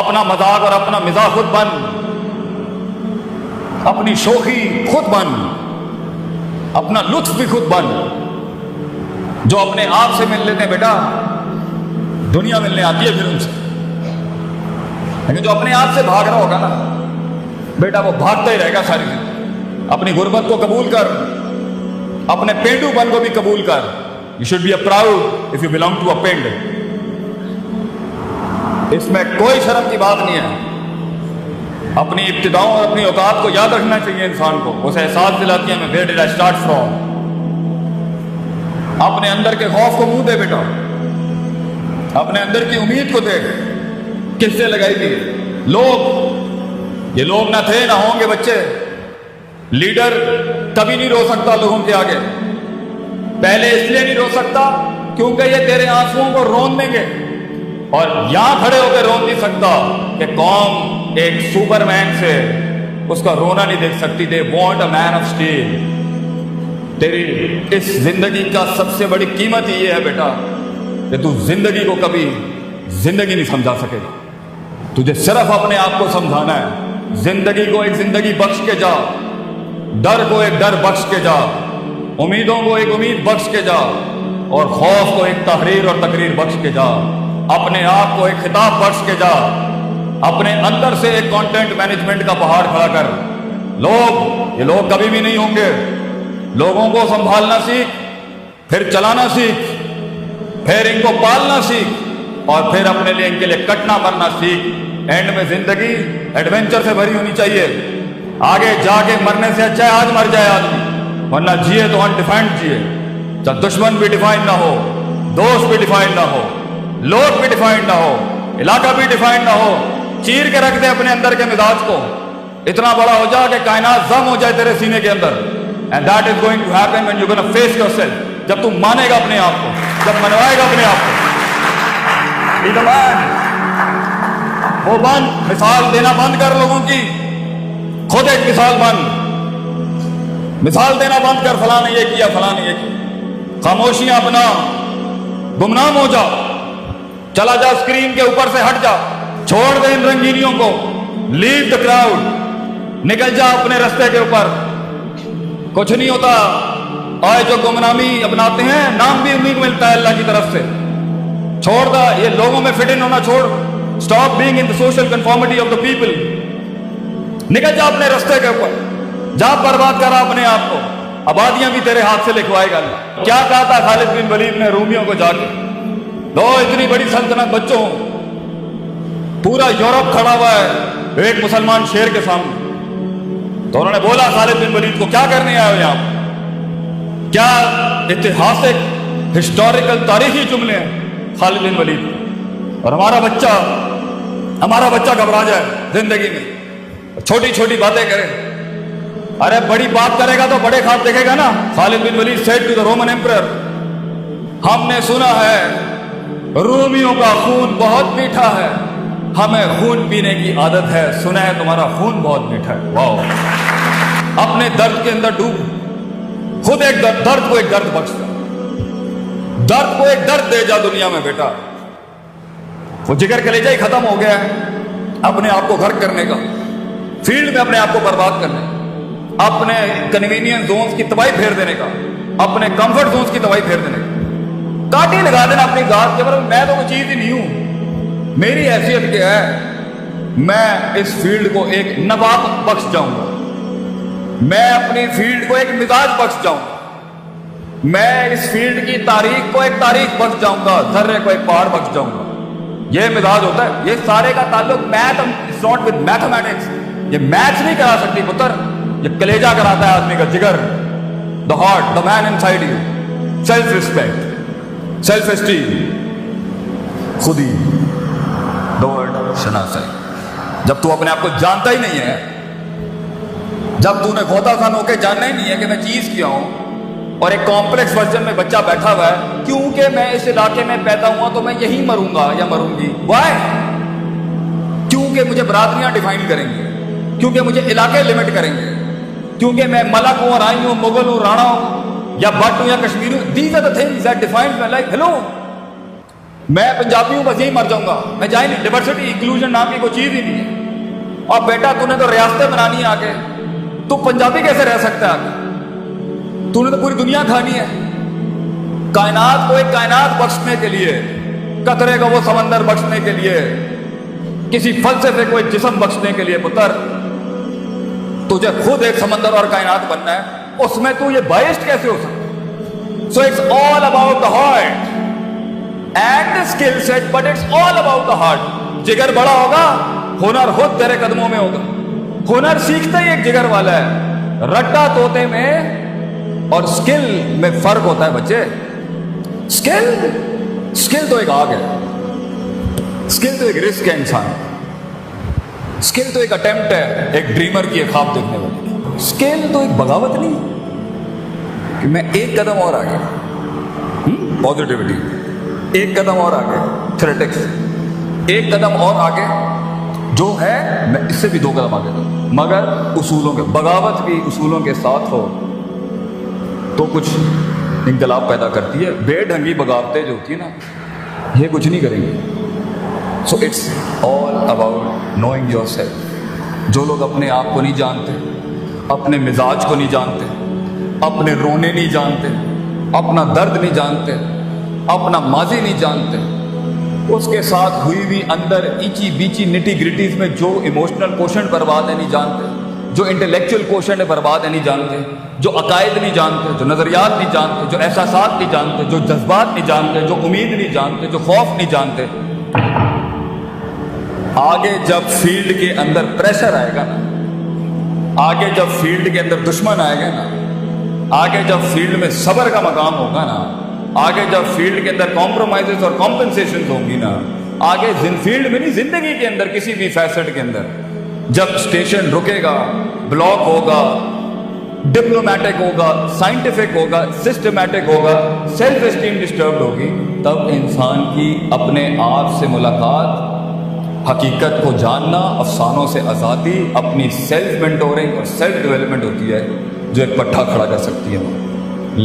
اپنا مذاق اور اپنا مزاح خود بن، اپنی شوخی خود بن، اپنا لطف بھی خود بن. جو اپنے آپ سے مل لیتے ہیں بیٹا، دنیا ملنے آتی ہے پھر ان سے. لیکن جو اپنے آپ سے بھاگ رہا ہوگا نا بیٹا، وہ بھاگتا ہی رہے گا ساری زندگی. اپنی غربت کو قبول کر، اپنے پینڈو پن کو بھی قبول کر. You should be a proud of you belong to a پینڈ. اس میں کوئی شرم کی بات نہیں ہے. اپنی ابتداؤں اور اپنی اوقات کو یاد رکھنا چاہیے انسان کو. اسے احساس دلاتی ہے میں where dead I start from. اپنے اندر کے خوف کو منہ دے بیٹا، اپنے اندر کی امید کو دیکھ. کس سے لگائی تھی لوگ؟ یہ لوگ نہ تھے نہ ہوں گے بچے. لیڈر کبھی نہیں رو سکتا لوگوں کے آگے. پہلے اس لیے نہیں رو سکتا کیونکہ یہ تیرے آنسوؤں کو رون دیں گے، اور یہاں کھڑے ہو کے رون نہیں سکتا کہ قوم ایک سپر مین سے اس کا رونا نہیں دیکھ سکتی. They want a man of steel. تیری اس زندگی کا سب سے بڑی قیمت ہی یہ ہے بیٹا کہ تو زندگی کو کبھی زندگی نہیں سمجھا سکے گا. تجھے صرف اپنے آپ کو سمجھانا ہے. زندگی کو ایک زندگی بخش کے جا، ڈر کو ایک ڈر بخش کے جا، امیدوں کو ایک امید بخش کے جا، اور خوف کو ایک تحریر اور تقریر بخش کے جا. اپنے آپ کو ایک خطاب بخش کے جا. اپنے اندر سے ایک کانٹینٹ مینجمنٹ کا پہاڑ کھڑا کر. یہ لوگ کبھی بھی نہیں ہوں گے. لوگوں کو سنبھالنا سیکھ، پھر چلانا سیکھ، پھر ان کو پالنا سیکھ، اور پھر اپنے لیے ان کے لیے کٹنا مرنا سیکھ. اینڈ میں زندگی ایڈونچر سے بھری ہونی چاہیے. آگے جا کے مرنے سے اچھا ہے آج مر جائے آدمی، ورنہ جیے تو انڈیفائنڈ جیے. چاہے دشمن بھی ڈیفائن نہ ہو، دوست بھی ڈیفائن نہ ہو، لوگ بھی ڈیفائنڈ نہ ہو، علاقہ بھی ڈیفائنڈ نہ ہو. چیر کے رکھ دے اپنے اندر کے مزاج کو. اتنا بڑا ہو جا کہ کائنات ضم ہو جائے تیرے سینے کے اندر. And that is going to happen when you gonna face yourself. جب تم مانے گا اپنے آپ کو، جب منوائے گا اپنے آپ کو. بی دی مین. وہ بن، مثال دینا بند کر لوگوں کی. خود ایک مثال بن. مثال دینا بند کر، فلاں نے یہ کیا، فلاں نے یہ کیا. خاموشیاں اپنا، گمنام ہو جا. چلا جا اسکرین کے اوپر سے ہٹ جا. چھوڑ دے ان رنگینیوں کو. لیو دا کراؤڈ. نکل جا اپنے رستے کے اوپر. کچھ نہیں ہوتا. آئے جو گمنامی اپناتے ہیں، نام بھی انہیں کو ملتا ہے اللہ کی طرف سے. چھوڑ دا یہ لوگوں میں فٹ ان ہونا چھوڑ. Stop being in the social conformity of the people. نکل جا اپنے رستے کے اوپر. جا برباد کرا اپنے آپ کو. آبادیاں بھی تیرے ہاتھ سے لکھوائے گا اللہ. کیا کہا تھا خالد بن ولید نے رومیوں کو جا کے؟ دو اتنی بڑی سلطنت بچوں، پورا یورپ کھڑا ہوا ہے ایک مسلمان شیر کے سامنے. تو انہوں نے بولا خالد بن ولید کو، کیا کرنے آئے ہو یہاں؟ کیا اتہاسک ہسٹوریکل تاریخی جملے ہیں خالد بن ولید. اور ہمارا بچہ گھبرا جائے زندگی میں، چھوٹی چھوٹی باتیں کرے. ارے بڑی بات کرے گا تو بڑے خواب دیکھے گا نا. خالد بن ولید said to the Roman emperor، ہم نے سنا ہے رومیوں کا خون بہت میٹھا ہے، ہمیں خون پینے کی عادت ہے. سنا ہے تمہارا خون بہت میٹھا ہے. واو. اپنے درد کے اندر ڈوب. خود ایک درد کو ایک درد بخش جا. درد کو ایک درد دے جا دنیا میں بیٹا. وہ جگر کلیجہ ہی ختم ہو گیا ہے اپنے آپ کو غرق کرنے کا، فیلڈ میں اپنے آپ کو برباد کرنے کا، اپنے کنوینئنس زونز کی تباہی پھیر دینے کا، اپنے کمفرٹ زونز کی تباہی پھیر دینے کا. کاٹی لگا دینا اپنی ذات کے. میں تو کوئی چیز ہی نہیں ہوں. میری حیثیت کیا ہے؟ میں اس فیلڈ کو ایک نبات بخش جاؤں گا. میں اپنی فیلڈ کو ایک مزاج بخش جاؤں گا. میں اس فیلڈ کی تاریخ کو ایک تاریخ بخش جاؤں گا. ذرے کو ایک پہاڑ بخش جاؤں گا. یہ مزاج ہوتا ہے. یہ سارے کا تعلق میتھ ناٹ ود میتھمیٹکس. یہ میتھس نہیں کرا سکتی پتر. یہ کلیجہ کراتا ہے آدمی کا، جگر. The heart, the man inside you. Self respect, self esteem, خودی، ڈورڈ شناسائی. جب تو اپنے آپ کو جانتا ہی نہیں ہے، جب تو نے غوطہ خان ہو کے جاننا ہی نہیں ہے کہ میں چیز کیا ہوں، اور ایک کمپلیکس ورژن میں بچہ بیٹھا ہوا ہے کیونکہ میں اس علاقے میں پیدا ہوا تو میں یہی مروں گا یا مروں گی. وائی؟ کیونکہ مجھے برادریاں ڈیفائن کریں گے، کیونکہ مجھے علاقے لمٹ کریں گے، کیونکہ میں ملک ہوں، رائی ہوں، مغل ہوں، رانا ہوں، یا بٹ ہوں یا کشمیر ہوں. These are the things that defines my life. Hello, میں پنجابی ہوں بس یہیں مر جاؤں گا، میں جائیں نہیں، ڈائیورسٹی انکلوژن نام کی کوئی چیز ہی نہیں ہے۔ اور بیٹا تو نے تو ریاستیں بنانی ہے آگے، تو پنجابی کیسے رہ سکتا ہے آگے؟ تو نے تو پوری دنیا کھانی ہے۔ کائنات کو ایک کائنات بخشنے کے لیے، قطرے کا وہ سمندر بخشنے کے لیے، کسی فلسفے کو ایک جسم بخشنے کے لیے، پتر تجھے خود ایک سمندر اور کائنات بننا ہے، اس میں تو یہ بائسڈ کیسے ہو سکتا؟ So it's all about the heart and the skill set, but it's all about the heart. جگر بڑا ہوگا، ہنر خود تیرے قدموں میں ہوگا۔ ہنر سیکھتا ہی ایک جگر والا ہے۔ رٹا طوطے میں اور سکل میں فرق ہوتا ہے بچے۔ سکل تو ایک آگ ہے، سکل تو ایک رسک ہے انسان، سکل تو ایک اٹیمپٹ ہے ایک ڈریمر کی ایک خواب دیکھنے والی۔ سکل تو ایک بغاوت نہیں کہ میں ایک قدم اور آگے، پازیٹیوٹی ایک قدم اور آگے، تھریٹکس ایک قدم اور آگے، جو ہے میں اس سے بھی 2 قدم آگے دوں، مگر اصولوں کے، بغاوت بھی اصولوں کے ساتھ ہو تو کچھ انقلاب پیدا کرتی ہے۔ بے ڈھنگی بغاوتیں جو ہوتی ہیں نا، یہ کچھ نہیں کریں گے۔ So it's all about knowing yourself. جو لوگ اپنے آپ کو نہیں جانتے، اپنے مزاج کو نہیں جانتے، اپنے رونے نہیں جانتے، اپنا درد نہیں جانتے، اپنا ماضی نہیں جانتے، اس کے ساتھ ہوئی ہوئی اندر ایچی بیچی نٹی گریٹیز میں جو ایموشنل کوشنٹ برباد ہے نہیں جانتے، جو انٹلیکچوئل کوشنٹ برباد ہے نہیں جانتے، جو عقائد نہیں جانتے، جو نظریات نہیں جانتے، جو احساسات نہیں جانتے، جو جذبات نہیں جانتے، جو امید نہیں جانتے، جو خوف نہیں جانتے، آگے جب فیلڈ کے اندر پریشر آئے گا نا، آگے جب فیلڈ کے اندر دشمن آئے گا نا، آگے جب فیلڈ میں صبر کا مقام ہوگا نا، آگے جب فیلڈ کے اندر کمپرومائزز اور کمپنسیشنز ہوں گی نا، آگے فیلڈ میں نہیں، زندگی کے اندر کسی بھی فیسٹ کے اندر جب اسٹیشن رکے گا، بلاک ہوگا، ڈپلومیٹک ہوگا، سائنٹیفک ہوگا، سسٹمیٹک ہوگا، سیلف اسٹیم ڈسٹربڈ ہوگی، تب انسان کی اپنے آپ سے ملاقات، حقیقت کو جاننا، افسانوں سے آزادی، اپنی سیلف مینٹورنگ اور سیلف ڈیولپمنٹ ہوتی ہے جو ایک پٹھا کھڑا کر سکتی ہے۔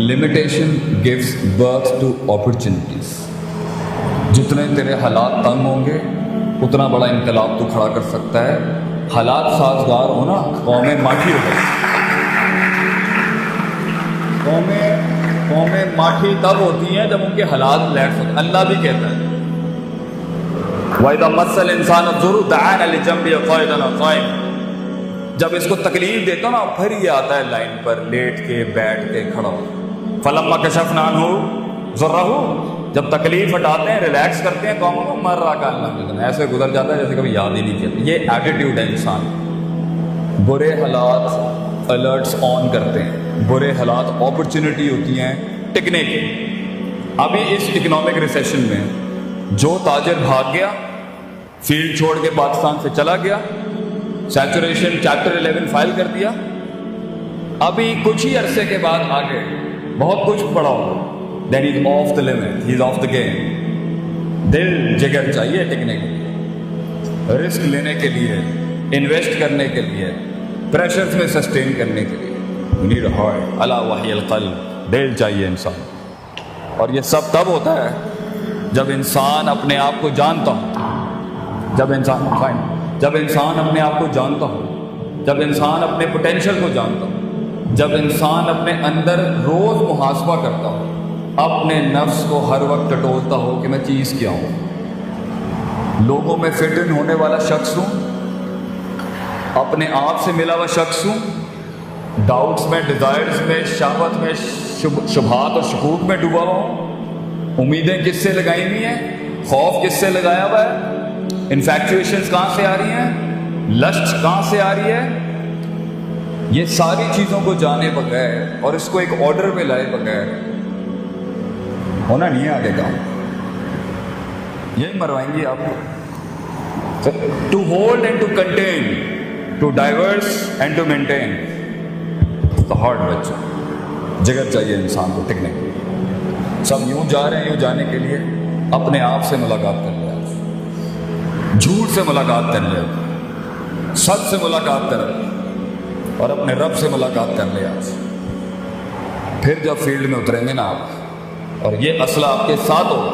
Limitation gives birth to opportunities. جتنے تیرے حالات تنگ ہوں گے اتنا بڑا انقلاب تو کھڑا کر سکتا ہے۔ حالات سازگار ہونا، قومیں ماٹھی ہو گئی۔ قومیں ماٹھی تب ہوتی ہیں جب ان کے حالات لیٹس ہوتے ہیں۔ اللہ بھی کہتا ہے وَإِذَا مَسَّ الْإِنسَانَ الضُّرُّ دَعَانَا لِجَنبِهِ قَاعِدًا أَوْ قَائِمًا۔ جب اس کو تکلیف دیتا ہوں نا، پھر یہ آتا ہے لائن پر، لیٹ کے، بیٹھ کے، کھڑا ہو۔ فَلَمَّا كَشَفْنَا عَنْهُ ضُرَّهُ، جب تکلیف ہٹاتے ہیں، ریلیکس کرتے ہیں قوموں کو، مَرَّ كَأَن لَّمْ يَكُن، ایسے گزر جاتا ہے جیسے کبھی یاد ہی نہیں کیا۔ یہ ایٹیٹیوڈ ہے انسان۔ برے حالات الرٹس آن کرتے ہیں، برے حالات اپرچونٹی ہوتی ہیں ٹکنے کی۔ ابھی اس اکنامک ریسیشن میں جو تاجر بھاگ گیا، فیلڈ چھوڑ کے پاکستان سے چلا گیا، سیچوریشن چیپٹر 11 فائل کر دیا، ابھی کچھ ہی عرصے کے بعد آگے بہت کچھ پڑا ہوگا، then is off the limit, he is off the game. دل جگر چاہیے ٹکنے کے لیے، رسک لینے کے لیے، انویسٹ کرنے کے لیے، پریشرز میں سسٹین کرنے کے لیے۔ یو نیڈ ہارٹ، الا وحی القلب، دل چاہیے انسان۔ اور یہ سب تب ہوتا ہے جب انسان اپنے آپ کو جانتا ہو، جب انسان اپنے آپ کو جانتا ہو، جب انسان اپنے پوٹینشل کو جانتا ہو، جب انسان اپنے اندر روز محاسبہ کرتا ہو، اپنے نفس کو ہر وقت ٹٹولتا ہو کہ میں چیز کیا ہوں، لوگوں میں فٹ ان ہونے والا شخص ہوں، اپنے آپ سے ملا ہوا شخص ہوں، ڈاؤٹس میں، ڈیزائرز میں، شہوت میں، شبہات اور شکوک میں ڈوبا ہوا ہوں، امیدیں کس سے لگائی ہوئی ہیں، خوف کس سے لگایا ہوا ہے، انفیکچویشنز کہاں سے آ رہی ہیں، لسٹ کہاں سے آ رہی ہے۔ یہ ساری چیزوں کو جانے بغیر اور اس کو ایک آرڈر میں لائے بغیر ہونا نہیں ہے آگے کام، یہی مروائیں گی آپ کو۔ To hold and to contain, to divorce and to maintain the heart بچہ، جگر چاہیے انسان کو ٹکنے کے لیے۔ سب یوں جا رہے ہیں، یوں جانے کے لیے اپنے آپ سے ملاقات کر لیں، جھوٹ سے ملاقات کر لیں، سچ سے ملاقات کر لیں اور اپنے رب سے ملاقات کر لیں آج۔ پھر جب فیلڈ میں اتریں گے نا آپ، اور یہ اسلحہ آپ کے ساتھ ہوگا،